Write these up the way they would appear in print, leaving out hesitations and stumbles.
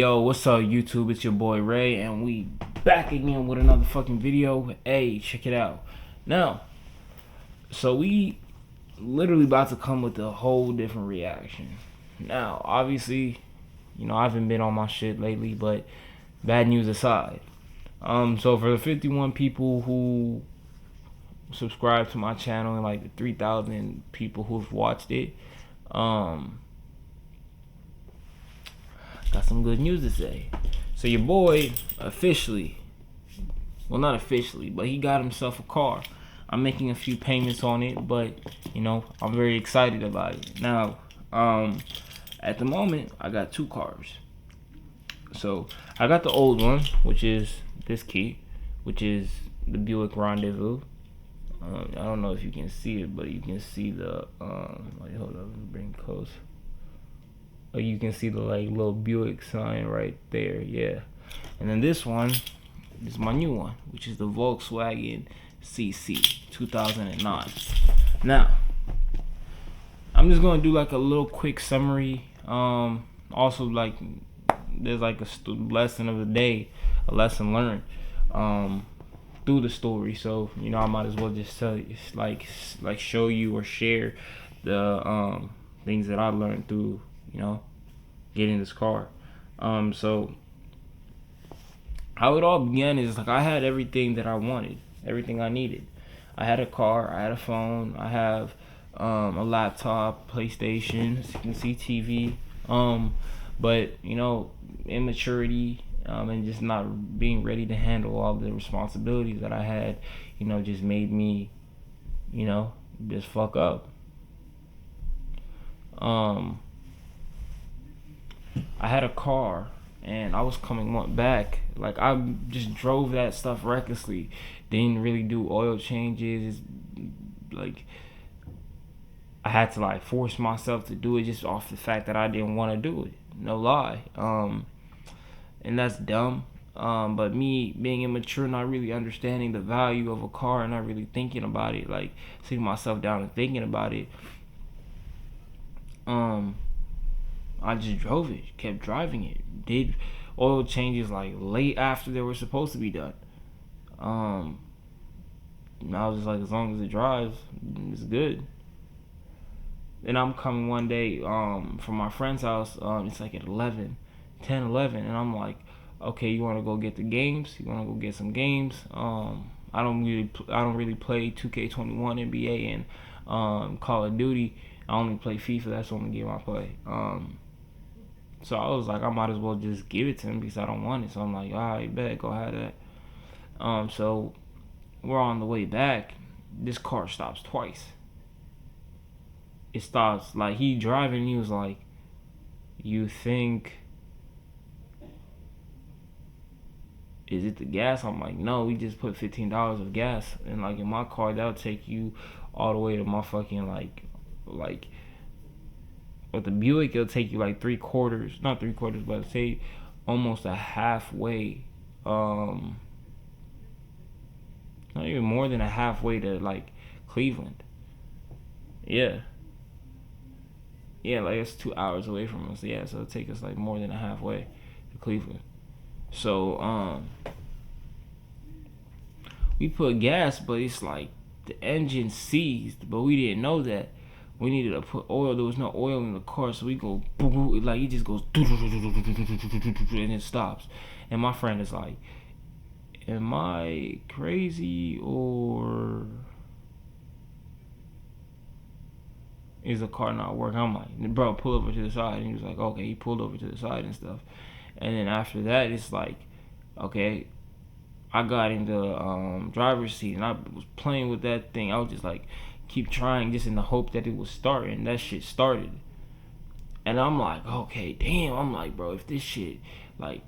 Yo, what's up YouTube? It's your boy Ray and we back again with another fucking video. Hey, check it out. Now, so we literally about to come with a whole different reaction. Now, obviously, I haven't been on my shit lately, but bad news aside. So for the 51 people who subscribe to my channel and like the 3,000 people who've watched it, got some good news to say. So your boy officially, well not officially, but he got himself a car. I'm making a few payments on it, but I'm very excited about it. Now, at the moment, I got two cars. So I got the old one, which is this key, which is the Buick Rendezvous. I don't know if you can see it, but you can see the wait, hold up, let me bring it close. You can see the like little Buick sign right there, yeah. And then this one is my new one, which is the Volkswagen CC 2009. Now, I'm just gonna do like a little quick summary. Also, like, there's like a lesson of the day, a lesson learned through the story. So I might as well just tell you, like show you or share the things that I learned through getting this car. So how it all began is like I had everything that I wanted, everything I needed. I had a car, I had a phone, I have a laptop, PlayStation, as you can see, TV. But immaturity and just not being ready to handle all the responsibilities that I had, just made me, just fuck up. I had a car and I was coming back, like I just drove that stuff recklessly, didn't really do oil changes. Like I had to like force myself to do it just off the fact that I didn't want to do it, no lie. And that's dumb. But me being immature, not really understanding the value of a car and not really thinking about it, like sitting myself down and thinking about it, I just drove it, kept driving it, did oil changes like late after they were supposed to be done. And I was just like, as long as it drives, it's good. Then I'm coming one day from my friend's house. It's like at 11, and I'm like, okay, you want to go get the games? You want to go get some games? I don't really play 2K21, NBA, and Call of Duty. I only play FIFA. That's the only game I play. So I was like, I might as well just give it to him because I don't want it. So I'm like, all right, bet, go ahead that. So we're on the way back. This car stops twice. It stops, like he driving. He was like, you think, is it the gas? I'm like, no, we just put $15 of gas. And like in my car, that'll take you all the way to my fucking like with the Buick, it'll take you like not 3/4, but say almost a halfway, not even more than a halfway to like Cleveland. Yeah, like it's 2 hours away from us. Yeah, so it'll take us like more than a halfway to Cleveland. So we put gas, but it's like the engine seized, but we didn't know that. We needed to put oil. There was no oil in the car, so we go like it just goes and it stops. And my friend is like, "Am I crazy or is the car not working?" I'm like, "Bro, pull over to the side." And he was like, "Okay." He pulled over to the side and stuff. And then after that, it's like, okay, I got in the driver's seat and I was playing with that thing. I was just like, keep trying just in the hope that it would start, and that shit started. And I'm like, okay, damn. I'm like, bro, if this shit like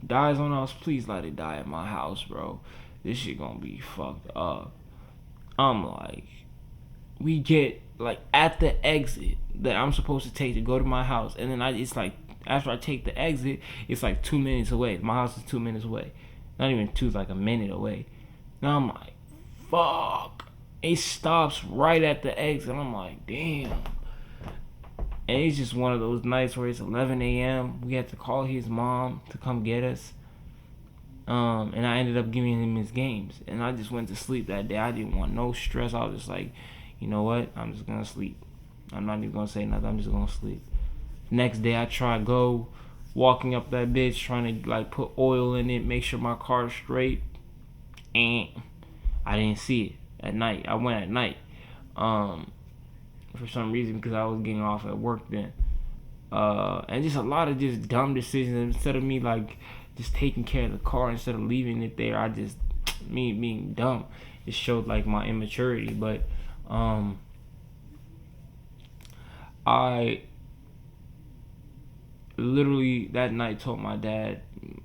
dies on us, please let it die at my house, bro. This shit gonna be fucked up. I'm like, we get like at the exit that I'm supposed to take to go to my house, and then it's like after I take the exit, it's like 2 minutes away. My house is 2 minutes away. Not even two, it's like a minute away. Now I'm like, fuck. It stops right at the exit. I'm like, damn. And it's just one of those nights where it's 11 a.m. We had to call his mom to come get us. And I ended up giving him his games. And I just went to sleep that day. I didn't want no stress. I was just like, you know what? I'm just going to sleep. I'm not even going to say nothing. I'm just going to sleep. Next day, I tried walking up that bitch, trying to like put oil in it, make sure my car's straight. And I didn't see it at night. I went at night. For some reason, because I was getting off at work then. And just a lot of just dumb decisions. Instead of me like just taking care of the car, instead of leaving it there, me being dumb, it showed like my immaturity. But I literally that night told my dad,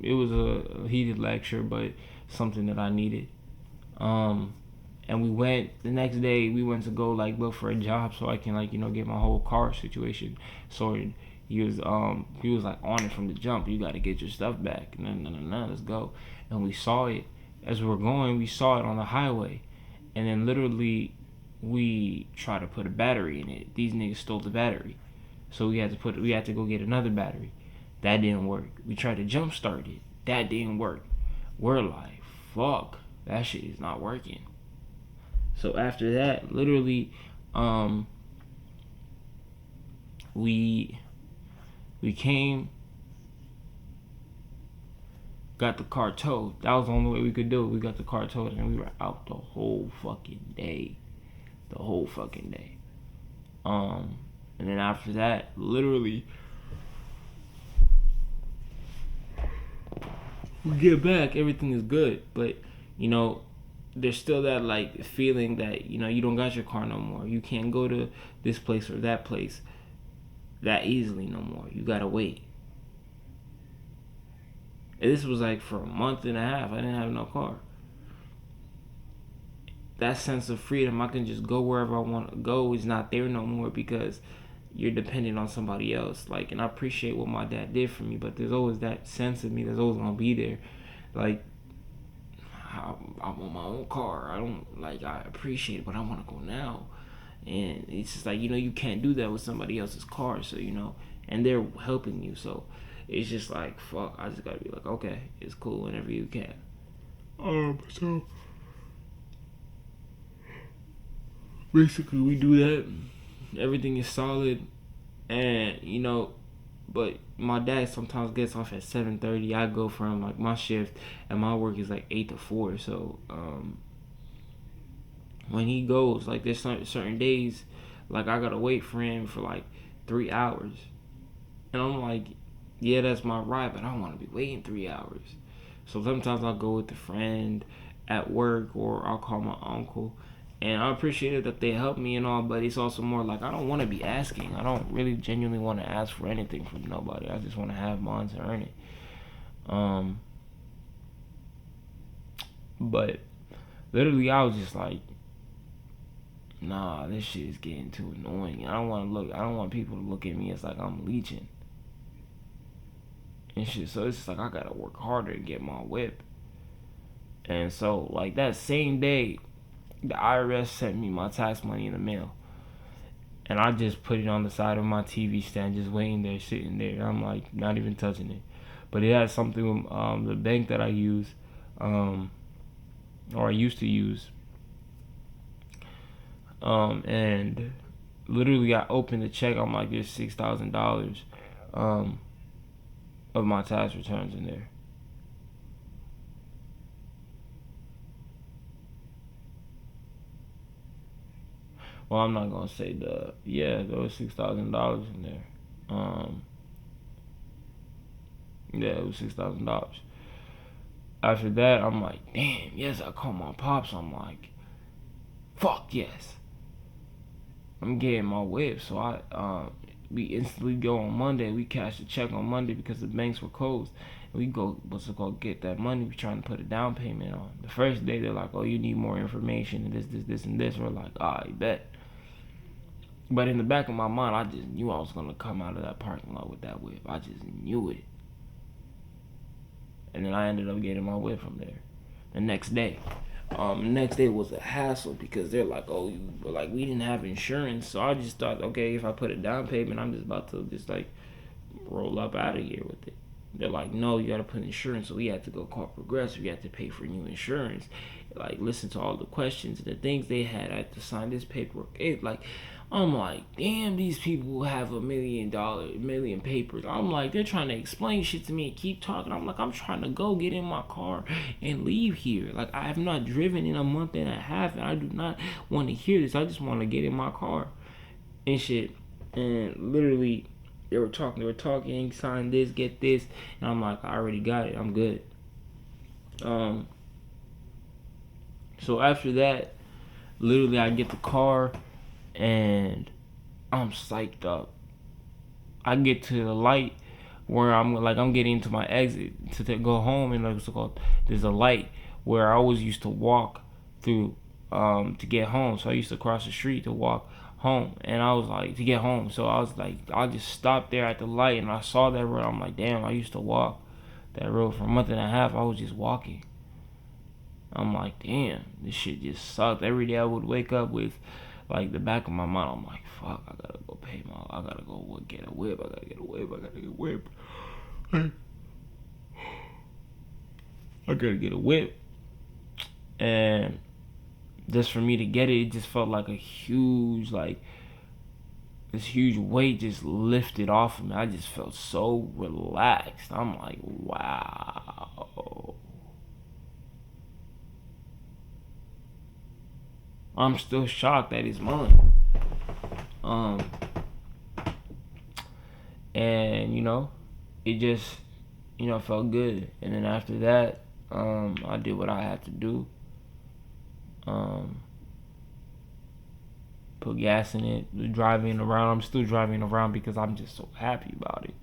it was a heated lecture, but something that I needed. And we went the next day. We went to go like look for a job so I can like get my whole car situation sorted. He was like on it from the jump. You got to get your stuff back. No, let's go. And we saw it as we were going. We saw it on the highway, and then literally we tried to put a battery in it. These niggas stole the battery, so we had to go get another battery. That didn't work. We tried to jump start it. That didn't work. We're like, fuck, that shit is not working. So after that, literally, we came, got the car towed. That was the only way we could do it. We got the car towed, and we were out the whole fucking day. And then after that, literally, we get back, everything is good. But, there's still that like feeling that you don't got your car no more. You can't go to this place or that place that easily no more. You gotta wait. And this was like for a month and a half. I didn't have no car. That sense of freedom, I can just go wherever I want to go, is not there no more because you're dependent on somebody else. Like, and I appreciate what my dad did for me, but there's always that sense of me that's always gonna be there. Like, I want my own car. I appreciate it, but I want to go now. And it's just like, you can't do that with somebody else's car. So, and they're helping you. So it's just like, fuck, I just got to be like, okay, it's cool whenever you can. So basically we do that. Everything is solid. And, but my dad sometimes gets off at 7:30. I go from like my shift, and my work is like 8 to 4. So when he goes, like there's certain days, like I gotta wait for him for like 3 hours, and I'm like, yeah, that's my ride, but I don't want to be waiting 3 hours. So sometimes I'll go with a friend at work, or I'll call my uncle. And I appreciate it that they help me and all, but it's also more like I don't want to be asking. I don't really genuinely want to ask for anything from nobody. I just want to have mine to earn it. But literally, I was just like, nah, this shit is getting too annoying. I don't want people to look at me as like I'm leeching and shit. So it's just like I gotta work harder to get my whip. And so like that same day, the IRS sent me my tax money in the mail, and I just put it on the side of my TV stand, just waiting there, sitting there. I'm like not even touching it, but it has something with the bank that I use, or I used to use, and literally I opened the check. I'm like, there's $6,000 of my tax returns in there. Well, I'm not gonna say there was $6,000 in there. It was $6,000. After that, I'm like, damn, yes, I called my pops. I'm like, fuck yes, I'm getting my whip. So we instantly go on Monday. We cash the check on Monday because the banks were closed. And we go get that money. We trying to put a down payment on. The first day they're like, oh, you need more information and this and this. We're like, I bet. But in the back of my mind, I just knew I was gonna come out of that parking lot with that whip. I just knew it. And then I ended up getting my whip from there the next day. Next day was a hassle because they're like, oh, we didn't have insurance. So I just thought, okay, if I put a down payment, I'm just about to just like roll up out of here with it. They're like, no, you got to put insurance. So we had to go call Progressive. You had to pay for new insurance. Like, listen to all the questions and the things they had. I had to sign this paperwork. I'm like, damn, these people have $1 million papers. I'm like, they're trying to explain shit to me and keep talking. I'm like, I'm trying to go get in my car and leave here. Like, I have not driven in a month and a half, and I do not want to hear this. I just want to get in my car and shit. And literally, they were talking, sign this, get this, and I'm like, I already got it. I'm good. So after that, literally, I get the car and I'm psyched up. I get to the light where I'm getting to my exit to go home, and what's it called? There's a light where I always used to walk through to get home. So I used to cross the street to walk home, and I was like to get home. So I was like, I just stopped there at the light, and I saw that road. I'm like, damn, I used to walk that road for a month and a half. I was just walking. I'm like, damn, this shit just sucked. Every day I would wake up with like the back of my mind, I'm like, fuck, I gotta go I gotta go get a whip. I gotta get a whip. I gotta get a whip. And just for me to get it just felt like this huge weight just lifted off of me. I just felt so relaxed. I'm like, wow. I'm still shocked that it's mine. And it just felt good. And then after that, I did what I had to do. Put gas in it, driving around. I'm still driving around because I'm just so happy about it.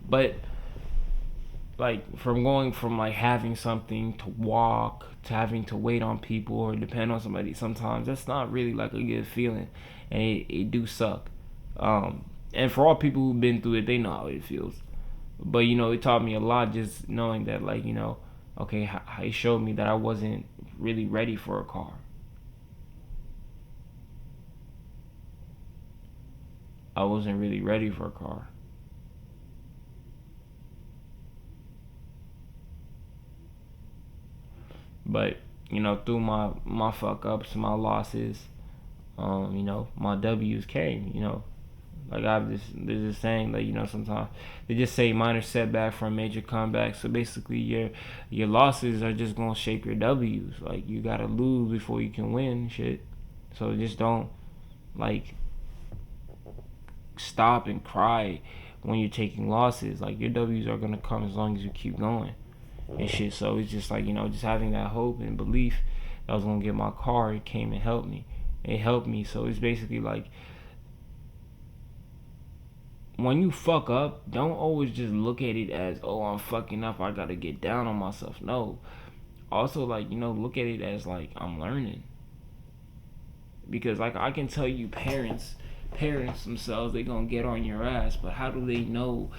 But like from going from like having something to walk to having to wait on people or depend on somebody, sometimes that's not really like a good feeling, and it do suck. And for all people who've been through it, they know how it feels. But it taught me a lot just knowing that, like, okay, it showed me that I wasn't really ready for a car. I wasn't really ready for a car. But through my fuck ups, my losses, my W's came. Like there's this saying that sometimes they just say minor setback from major comeback. So basically, your losses are just gonna shape your W's. Like you gotta lose before you can win, shit. So just don't like stop and cry when you're taking losses. Like your W's are gonna come as long as you keep going and shit. So it's just like just having that hope and belief that I was gonna get my car. It came and helped me. It helped me. So it's basically like, when you fuck up, don't always just look at it as, oh, I'm fucking up, I gotta get down on myself. No. Also, like, look at it as like, I'm learning. Because like I can tell you, parents themselves, they gonna get on your ass, but how do they know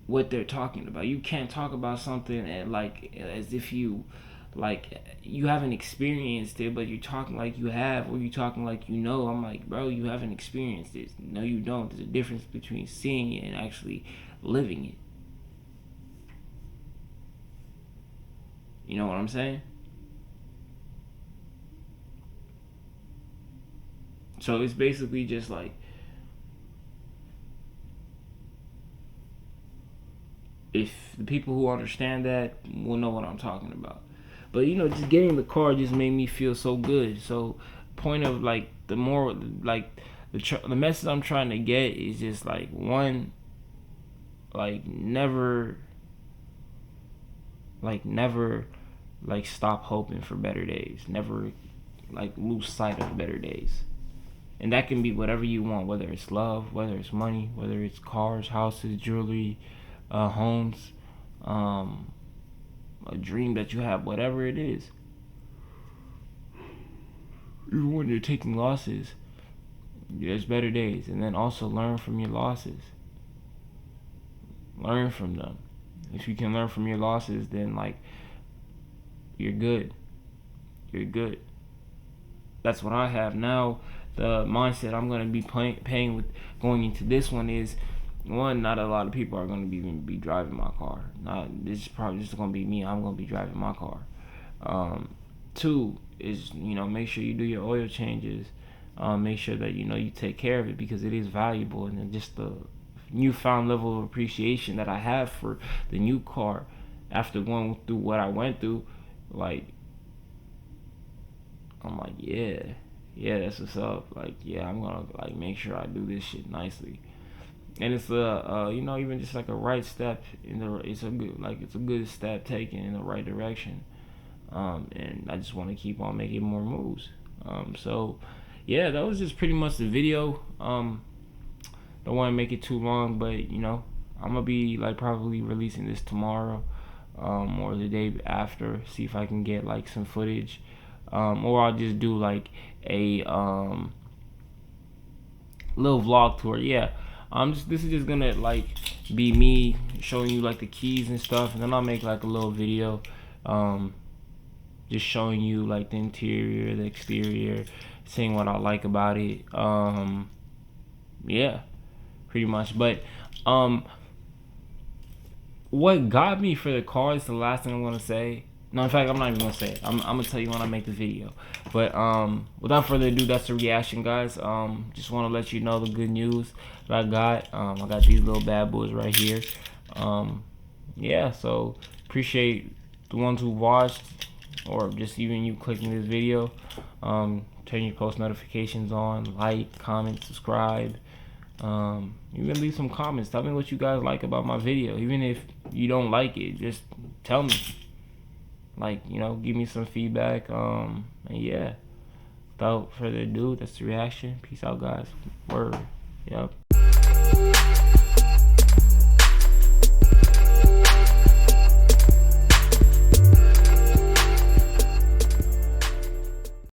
what they're talking about? You can't talk about something and like as if you haven't experienced it, but you're talking like you have, or you're talking like I'm like, bro, you haven't experienced it. No, you don't. There's a difference between seeing it and actually living it. You know what I'm saying? So it's basically just like, if the people who understand that will know what I'm talking about. But just getting the car just made me feel so good. So point of like the more like the message I'm trying to get is just like, one, like never stop hoping for better days. Never like lose sight of better days. And that can be whatever you want, whether it's love, whether it's money, whether it's cars, houses, jewelry, homes, a dream that you have, whatever it is. Even when you're taking losses, there's better days. And then also learn from your losses. Learn from them. If you can learn from your losses, then like you're good. You're good. That's what I have now. The mindset I'm gonna be paying with going into this one is, one, not a lot of people are gonna be driving my car. Not This is probably just gonna be me. I'm gonna be driving my car. Two is, make sure you do your oil changes. Make sure that you take care of it, because it is valuable, and then just the newfound level of appreciation that I have for the new car after going through what I went through, like, I'm like, yeah, that's what's up. Like, yeah, I'm gonna like make sure I do this shit nicely. And it's even just like a right step in the. It's a good step taken in the right direction. And I just want to keep on making more moves. So yeah, that was just pretty much the video. Don't want to make it too long, but I'm gonna be like probably releasing this tomorrow, or the day after. See if I can get like some footage, or I'll just do like a little vlog tour. Yeah, this is just gonna like be me showing you like the keys and stuff, and then I'll make like a little video, just showing you like the interior, the exterior, seeing what I like about it. Yeah, pretty much. But what got me for the car is the last thing I'm gonna say. No, in fact, I'm not even gonna say it. I'm gonna tell you when I make the video. But without further ado, that's the reaction, guys. Just want to let you know the good news that I got. I got these little bad boys right here. Yeah, so appreciate the ones who watched, or just even you clicking this video. Turn your post notifications on, like, comment, subscribe. Even leave some comments. Tell me what you guys like about my video. Even if you don't like it, just tell me. Like, give me some feedback. And yeah, without further ado, that's the reaction. Peace out, guys. Word. Yep.